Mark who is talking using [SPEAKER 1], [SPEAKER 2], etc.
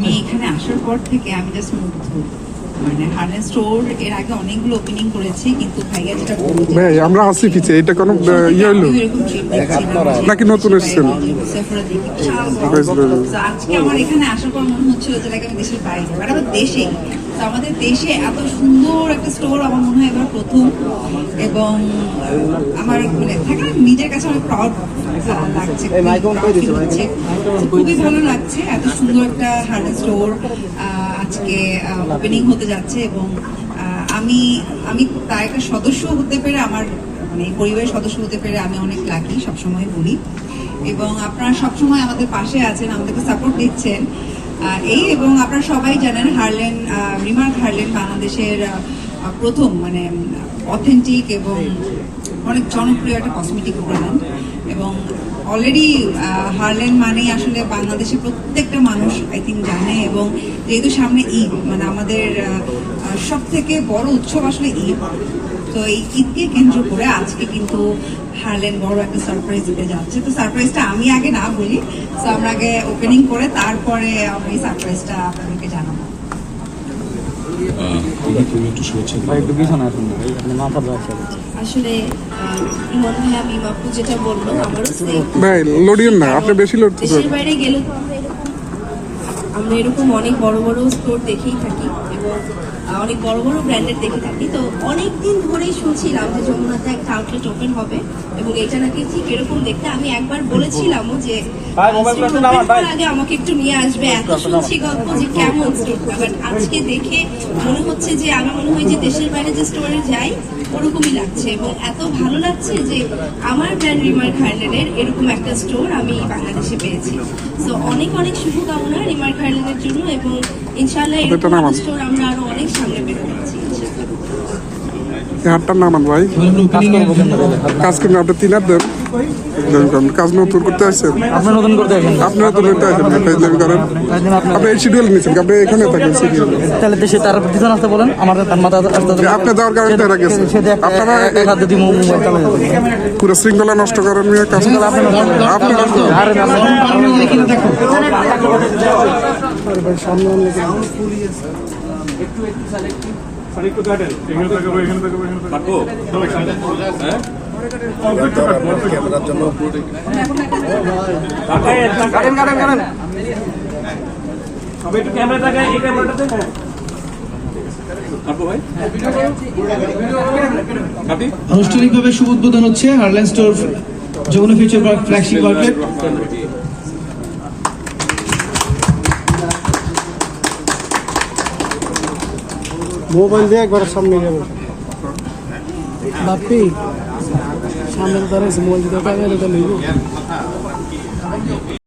[SPEAKER 1] আমি এখানে আসার পর থেকে আমি জাস্ট মুগ্ধ। মানে হার্লেন স্টোর এর আগে অনেকগুলো ওপেনিং করেছি, কিন্তু ভাইয়া যেটা
[SPEAKER 2] ভাই আমরা আসি পিছে, এটা কোনো ইয়ে হইলো নাকি নতুন এসেছেন?
[SPEAKER 1] আজকে আমার এখানে আসার পর মনে হচ্ছিল যে আমি দেশের বাইরে, মানে আমার দেশে, তো আমাদের দেশে এত সুন্দর একটা স্টোর আমার মনে হয় এবার প্রথম। এবং আমার মানে থাকে না, নিজের কাছে অনেক প্রাউড লাগছে, খুবই ভালো লাগছে। এত সুন্দর একটা হার্লেন স্টোর আজকে ওপেনিং হতে যাচ্ছে, এবং আমি আমি তার একটা সদস্য হতে পেরে, আমার মানে পরিবারের সদস্য হতে পেরে আমি অনেক লাকি, সবসময় বলি। এবং আপনারা সবসময় আমাদের পাশে আছেন, আমাদেরকে সাপোর্ট দিচ্ছেন এবং আপনারা সবাই জানেন হার্লেন, রিমার্ক হার্লেন বাংলাদেশের প্রথম মানে অথেন্টিক এবং অনেক জনপ্রিয় একটা কসমেটিক ব্র্যান্ড। এবং অলরেডি হার্লেন মানেই আসলে বাংলাদেশের প্রত্যেকটা মানুষ আই থিঙ্ক জানে। এবং যেহেতু সামনে ঈদ, মানে আমাদের সব থেকে বড় উৎসব আসলে ঈদ, তো এই ঈদকে কেন্দ্র করে আজকে কিন্তু হার্লেন বড় একটা সারপ্রাইজ দিতে যাচ্ছে। তো সারপ্রাইজটা আমি আগে না বলি, তো আমরা আগে ওপেনিং করে তারপরে আমরা এই সারপ্রাইজটা আপনাদেরকে জানাবো।
[SPEAKER 3] আসলে ইমন ভাই, আমি বাপু যেটা বললো, আমারও
[SPEAKER 2] ভাই লড়িয়েন না, আপনি বেশি লড়তেছেন।
[SPEAKER 3] দেশের বাইরে গেলে তো আমরা এরকম অনেক বড় বড় স্টোর দেখেই থাকি এবং অনেক বড় বড় ব্র্যান্ডের দেখে থাকি। তো অনেকদিন ধরেই শুনছিলাম যে যমুনাতে একটা আউটলেট ওপেন হবে এবং এটা নাকি ঠিক এরকম দেখতে। আমি একবার বলেছিলাম যে আগে আমাকে একটু নিয়ে আসবে, এত শুনছি গল্প যে কেমন স্টোরটা, বাট আজকে দেখে মনে হচ্ছে যে আমি মনে হয় যে দেশের বাইরে যে স্টোরে যাই ওরকমই লাগছে। এবং এত ভালো লাগছে যে আমার ব্র্যান্ড রিমার্ক হার্লেনের এরকম একটা স্টোর আমি বাংলাদেশে পেয়েছি। তো অনেক অনেক শুভকামনা রিমার্ক হার্লেনের জন্য, এবং ইনশাআল্লাহ এরকম স্টোর আমরা আরো অনেক সামনে পেতে যাচ্ছি।
[SPEAKER 2] হাটটার নাম ভাই কাজ করবেন, আপনি 3 হাত দেন। কাজ নতুন করতে আসছেন,
[SPEAKER 4] আপনি নতুন করতে আসেন,
[SPEAKER 2] আপনি নতুন করতে আসেন, করেন আপনি এই শিডিউল নিচ্ছেন, আপনি এখানে থাকেন শিডিউল।
[SPEAKER 4] তাহলে দেশে তার পিছনে আসতে বলেন, আমার তার মাথা
[SPEAKER 2] আপনি যাওয়ার কারণে তারা গেছে, আপনারা পুরো শৃঙ্খলা নষ্ট করেন। কাজ
[SPEAKER 5] ক্যামেরার জন্য
[SPEAKER 6] আনুষ্ঠানিকভাবে শুভ উদ্বোধন হচ্ছে Harlen store Jamuna future park flagship outlet.
[SPEAKER 7] Mobile দিয়ে একবার সামনে যাবে বাপি, সামনে দাঁড়াইছে মোবাইল দিয়ে